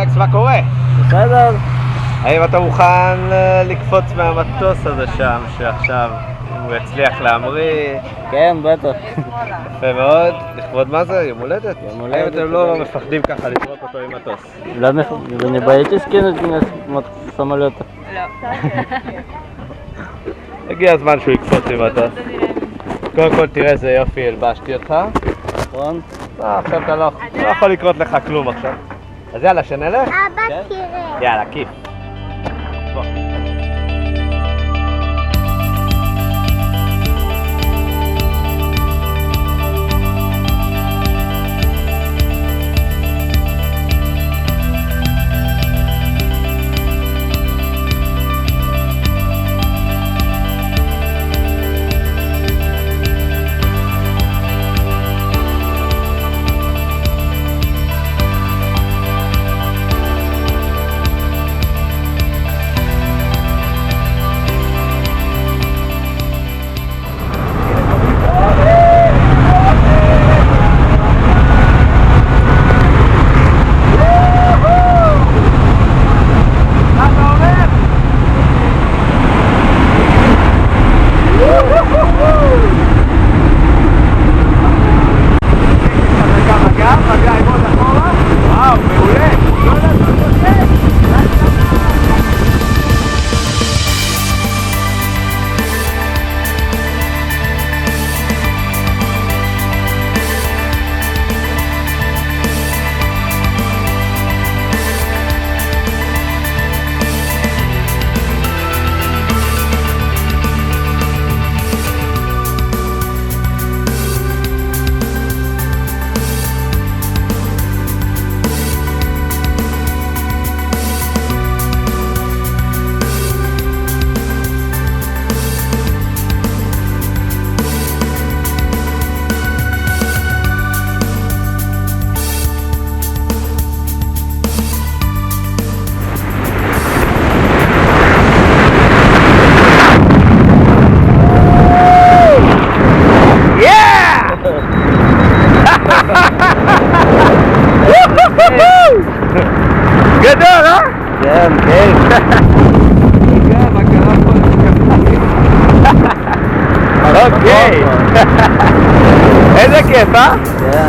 אלכס, מה קורה? בסדר. האם אתה מוכן לקפוץ מהמטוס הזה שם, שעכשיו הוא יצליח להמריא? כן, בטח. יפה מאוד. לכבוד מה זה? יום הולדת? יום הולדת. האם אתם לא מפחדים ככה לזרוק אותו עם מטוס? Вы не боитесь кинуть меня с самолета? הגיע הזמן שהוא יקפוץ עם מטוס. קודם כל תראה איזה יופי, הלבשתי אותך. נכון? עכשיו אתה לא יכול לקרות לך כלום עכשיו. אז יאללה, שנלך? אבא תראה. יאללה, כיף. בוא. גדול, אה? כן, כן. מה קרה פה? אוקיי. איזה כיף, אה? כן.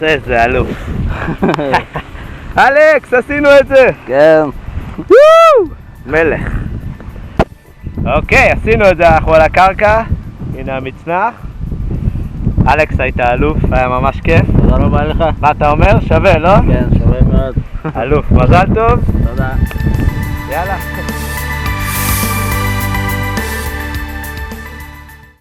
איזה אלוף. אלכס, עשינו את זה. כן. מלך. אוקיי, עשינו את זה, אנחנו על הקרקע. הנה המצנח. אלכס, היית אלוף, היה ממש כיף. תודה רבה לך. מה אתה אומר? שווה, לא? כן, שווה מאוד. אלוף, מזל טוב. תודה. יאללה.